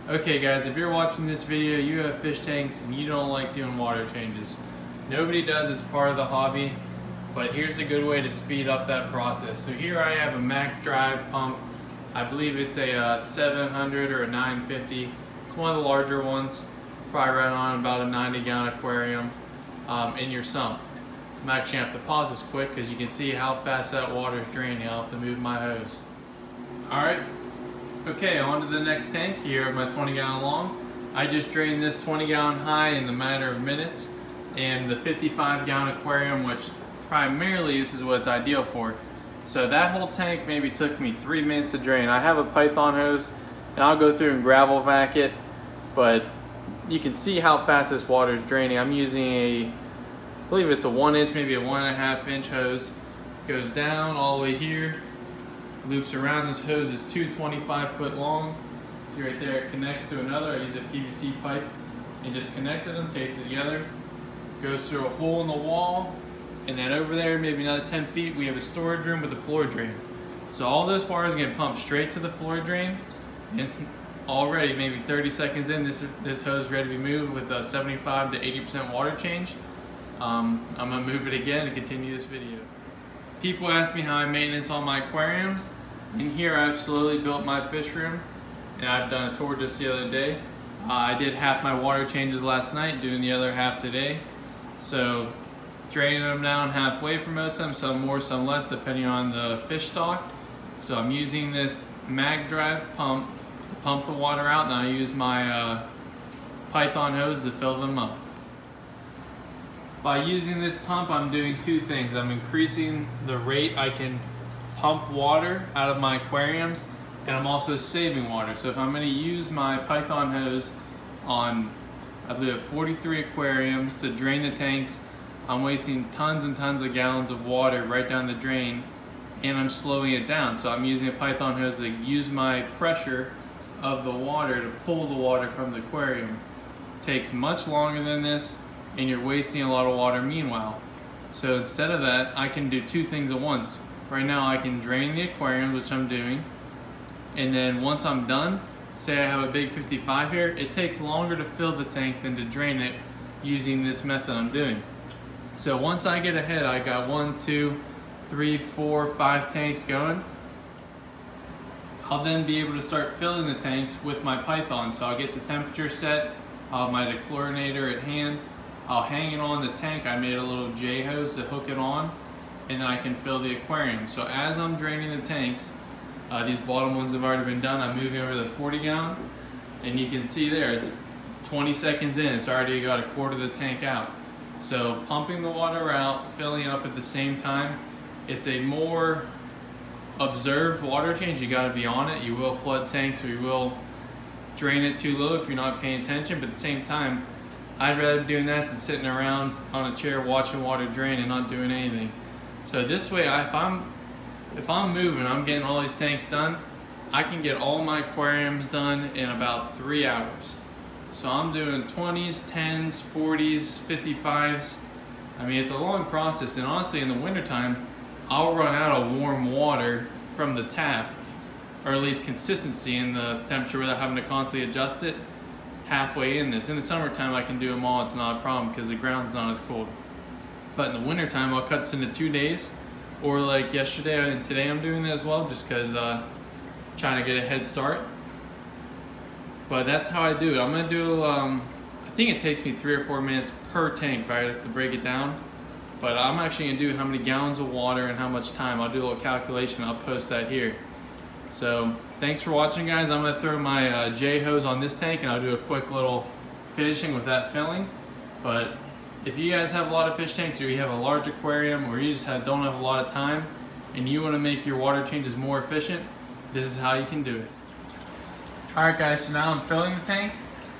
Okay guys, if you're watching this video, you have fish tanks and you don't like doing water changes. Nobody does, it's part of the hobby, but here's a good way to speed up that process. So here I have a McDrive pump. I believe it's a 700 or a 950. It's one of the larger ones, probably right on about a 90-gallon aquarium in your sump. I'm actually going to have to pause this quick because you can see how fast that water is draining. I'll have to move my hose. Alright. Okay, on to the next tank here of my 20-gallon long. I just drained this 20-gallon high in the matter of minutes, and the 55-gallon aquarium, which primarily this is what it's ideal for. So that whole tank maybe took me 3 minutes to drain. I have a Python hose and I'll go through and gravel vac it, but you can see how fast this water is draining. I'm using I believe it's a 1 inch, maybe a 1.5 inch hose. Goes down all the way here. Loops around. This hose is 225-foot long. See right there, it connects to another. I use a PVC pipe and just connected them, taped it together. Goes through a hole in the wall, and then over there, maybe another 10 feet, we have a storage room with a floor drain. So all those waters get pumped straight to the floor drain, and already maybe 30 seconds in, this hose is ready to be moved with a 75 to 80% water change. I'm gonna move it again and continue this video. People ask me how I maintenance all my aquariums. In here I've slowly built my fish room, and I've done a tour just the other day. I did half my water changes last night, doing the other half today. So draining them down halfway for most of them, some more, some less, depending on the fish stock. So I'm using this McDrive pump to pump the water out, and I use my Python hose to fill them up. By using this pump, I'm doing two things. I'm increasing the rate I can pump water out of my aquariums, and I'm also saving water. So if I'm going to use my Python hose on, I believe, 43 aquariums to drain the tanks, I'm wasting tons and tons of gallons of water right down the drain, and I'm slowing it down. So I'm using a Python hose to use my pressure of the water to pull the water from the aquarium. It takes much longer than this, and you're wasting a lot of water meanwhile. So instead of that, I can do two things at once. Right now I can drain the aquarium, which I'm doing, and then once I'm done, say I have a big 55 here, it takes longer to fill the tank than to drain it using this method I'm doing. So once I get ahead, I got 1, 2, 3, 4, 5 tanks going. I'll then be able to start filling the tanks with my Python. So I'll get the temperature set, I'll have my dechlorinator at hand, I'll hang it on the tank. I made a little J hose to hook it on, and I can fill the aquarium. So as I'm draining the tanks, these bottom ones have already been done. I'm moving over to the 40-gallon, and you can see there, it's 20 seconds in, it's already got a quarter of the tank out. So pumping the water out, filling it up at the same time, it's a more observed water change. You got to be on it. You will flood tanks, or you will drain it too low if you're not paying attention, but at the same time, I'd rather be doing that than sitting around on a chair watching water drain and not doing anything. So this way, if I'm moving, I'm getting all these tanks done, I can get all my aquariums done in about 3 hours. So I'm doing 20s, 10s, 40s, 55s. I mean, it's a long process, and honestly in the wintertime, I'll run out of warm water from the tap, or at least consistency in the temperature without having to constantly adjust it halfway in this. In the summertime I can do them all, it's not a problem because the ground's not as cold. But in the wintertime I'll cut this into 2 days, or like yesterday and today I'm doing that as well, just because trying to get a head start. But that's how I do it. I'm going to do, I think it takes me 3 or 4 minutes per tank, right? I have to break it down. But I'm actually going to do how many gallons of water and how much time. I'll do a little calculation, I'll post that here. So thanks for watching, guys. I'm going to throw my J hose on this tank, and I'll do a quick little finishing with that filling. But if you guys have a lot of fish tanks, or you have a large aquarium, or you just don't have a lot of time and you want to make your water changes more efficient, this is how you can do it. Alright guys, so now I'm filling the tank.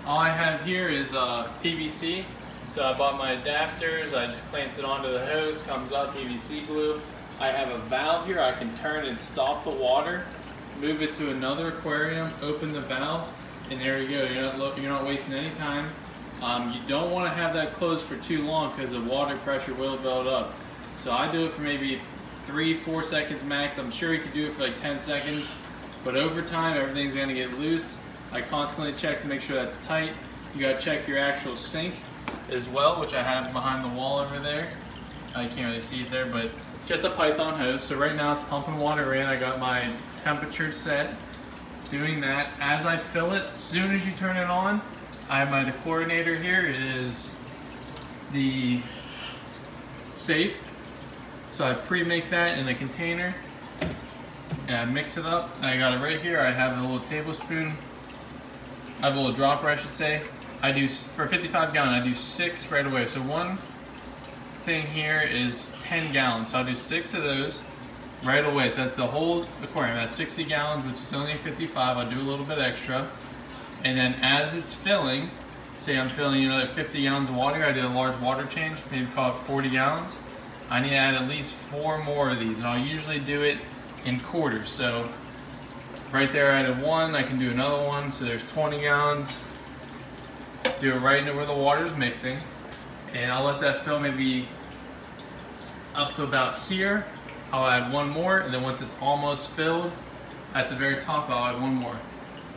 All I have here is PVC. So I bought my adapters, I just clamped it onto the hose, comes up PVC glue. I have a valve here, I can turn and stop the water, move it to another aquarium, open the valve, and there you go. You're not wasting any time. You don't want to have that closed for too long because the water pressure will build up. So I do it for maybe 3-4 seconds max. I'm sure you could do it for like 10 seconds, but over time everything's going to get loose I constantly check to make sure that's tight. You gotta check your actual sink as well, which I have behind the wall over there. I can't really see it there, but just a Python hose. So right now it's pumping water in. I got my temperature set, doing that. As I fill it, as soon as you turn it on, I have my dechlorinator here. It is the Safe. So I pre-make that in a container and I mix it up. And I got it right here. I have a little tablespoon. I have a little dropper, I should say. I do, for 55 gallon, I do 6 right away. So one thing here is 10 gallons. So I do 6 of those right away. So that's the whole aquarium. That's 60 gallons, which is only 55. I'll do a little bit extra. And then as it's filling, say I'm filling another 50 gallons of water, I did a large water change, maybe call it 40 gallons. I need to add at least 4 more of these, and I'll usually do it in quarters. So right there I added 1, I can do another one, so there's 20 gallons. Do it right into where the water's mixing, and I'll let that fill maybe up to about here. I'll add 1 more, and then once it's almost filled, at the very top I'll add 1 more.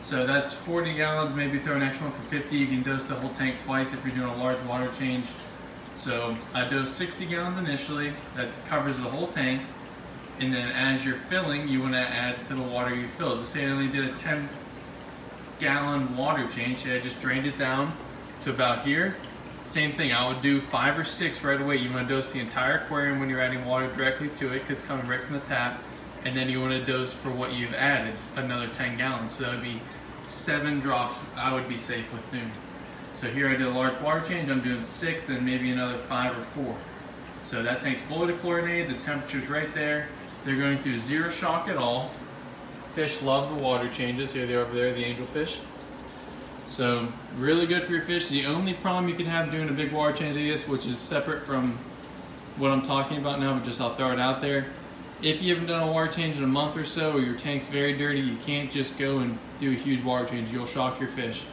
So that's 40 gallons, maybe throw an extra one for 50. You can dose the whole tank twice if you're doing a large water change. So I dose 60 gallons initially, that covers the whole tank. And then as you're filling, you want to add to the water you filled. Just say I only did a 10 gallon water change, say I just drained it down to about here. Same thing, I would do 5 or 6 right away. You want to dose the entire aquarium when you're adding water directly to it, because it's coming right from the tap. And then you want to dose for what you've added, another 10 gallons. So that would be 7 drops I would be safe with doing. So here I did a large water change, I'm doing 6, then maybe another 5 or 4. So that tank's fully dechlorinated, the temperature's right there. They're going through 0 shock at all. Fish love the water changes. Here they are over there, the angelfish. So really good for your fish. The only problem you can have doing a big water change like this, which is separate from what I'm talking about now, but just I'll throw it out there. If you haven't done a water change in a month or so, or your tank's very dirty, you can't just go and do a huge water change. You'll shock your fish.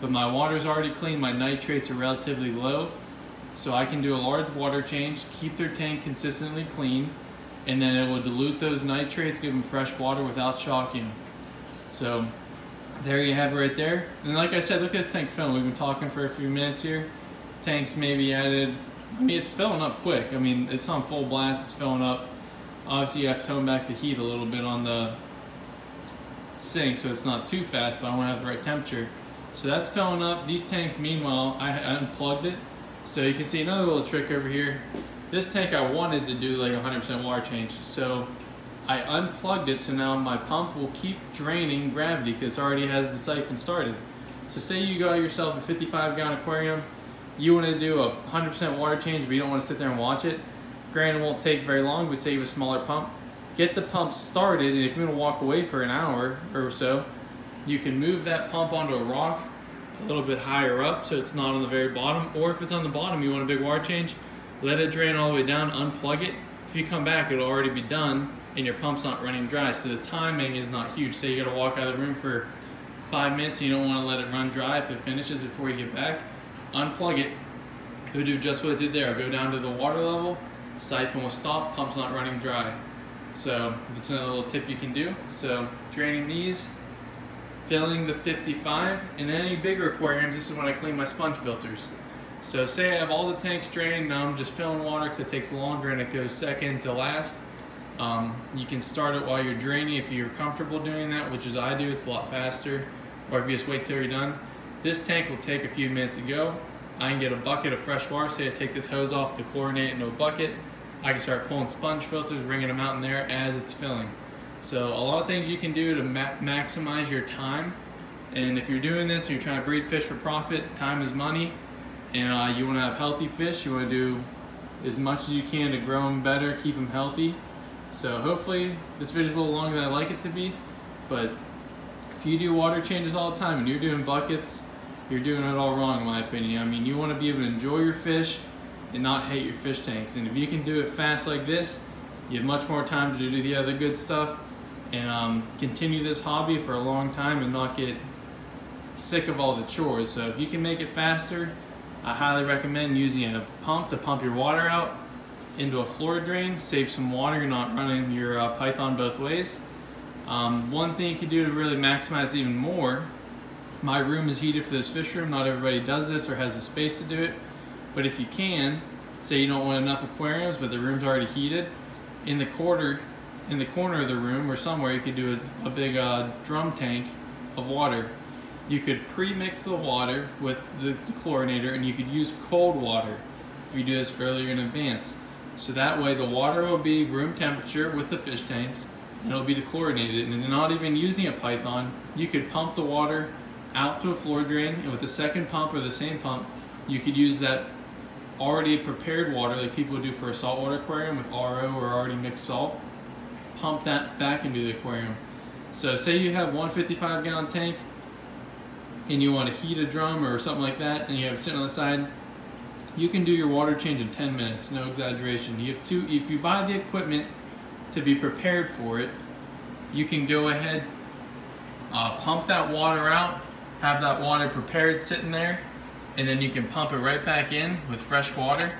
But my water's already clean, my nitrates are relatively low, so I can do a large water change, keep their tank consistently clean, and then it will dilute those nitrates, give them fresh water without shocking. So there you have it right there. And like I said, look at this tank filling. We've been talking for a few minutes here. Tank's maybe added, I mean, it's filling up quick. I mean, it's on full blast, it's filling up. Obviously you have to tone back the heat a little bit on the sink so it's not too fast, but I want to have the right temperature. So that's filling up. These tanks, meanwhile, I unplugged it. So you can see another little trick over here. This tank I wanted to do like 100% water change. So I unplugged it, so now my pump will keep draining gravity because it already has the siphon started. So say you got yourself a 55 gallon aquarium, you want to do a 100% water change, but you don't want to sit there and watch it. Granted, it won't take very long, but say you have a smaller pump. Get the pump started, and if you're going to walk away for an hour or so, you can move that pump onto a rock a little bit higher up so it's not on the very bottom. Or if it's on the bottom, you want a big water change, let it drain all the way down, unplug it. If you come back, it'll already be done and your pump's not running dry. So the timing is not huge. Say you got to walk out of the room for 5 minutes and you don't want to let it run dry. If it finishes before you get back, unplug it. It'll do just what it did there. I'll go down to the water level, siphon will stop, pump's not running dry. So that's another little tip you can do. So draining these, filling the 55, and any bigger aquariums, this is when I clean my sponge filters. So say I have all the tanks drained, now I'm just filling water because it takes longer and it goes second to last. You can start it while you're draining if you're comfortable doing that, which is I do, it's a lot faster. Or if you just wait till you're done. This tank will take a few minutes to go. I can get a bucket of fresh water, say I take this hose off to chlorinate into a bucket. I can start pulling sponge filters, bringing them out in there as it's filling. So a lot of things you can do to maximize your time. And if you're doing this and you're trying to breed fish for profit, time is money. And you want to have healthy fish. You want to do as much as you can to grow them better, keep them healthy. So hopefully this video is a little longer than I like it to be. But if you do water changes all the time and you're doing buckets, you're doing it all wrong in my opinion. I mean, you want to be able to enjoy your fish and not hate your fish tanks. And if you can do it fast like this, you have much more time to do the other good stuff and continue this hobby for a long time and not get sick of all the chores. So if you can make it faster, I highly recommend using a pump to pump your water out into a floor drain, save some water, you're not running your Python both ways. One thing you can do to really maximize even more My room is heated for this fish room. Not everybody does this or has the space to do it. But if you can, say you don't want enough aquariums, but the room's already heated, in the corner of the room or somewhere, you could do a big drum tank of water. You could pre-mix the water with the chlorinator, and you could use cold water if you do this earlier in advance. So that way the water will be room temperature with the fish tanks, and it'll be dechlorinated. And not even using a Python, you could pump the water out to a floor drain, and with the second pump or the same pump, you could use that already prepared water like people do for a saltwater aquarium with RO or already mixed salt, pump that back into the aquarium. So say you have one 55-gallon tank and you want to heat a drum or something like that, and you have it sitting on the side, you can do your water change in 10 minutes, no exaggeration. If you buy the equipment to be prepared for it, you can go ahead, pump that water out, have that water prepared sitting there, and then you can pump it right back in with fresh water.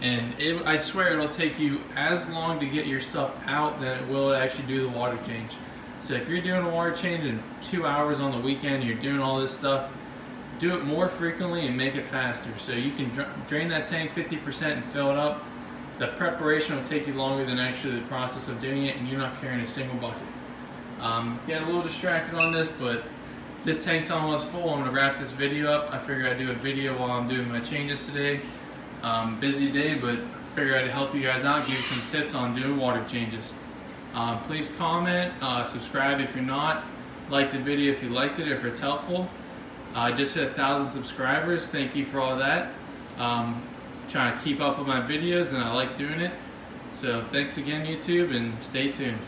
And I swear it'll take you as long to get your stuff out than it will actually do the water change. So if you're doing a water change in 2 hours on the weekend, you're doing all this stuff, do it more frequently and make it faster. So you can drain that tank 50% and fill it up. The preparation will take you longer than actually the process of doing it, and you're not carrying a single bucket. Getting a little distracted on this, but this tank's almost full. I'm going to wrap this video up. I figured I'd do a video while I'm doing my changes today. Busy day, but I figured I'd help you guys out, give you some tips on doing water changes. Please comment, subscribe if you're not, like the video if you liked it, if it's helpful. I just hit 1,000 subscribers. Thank you for all that. Trying to keep up with my videos, and I like doing it. So thanks again, YouTube, and stay tuned.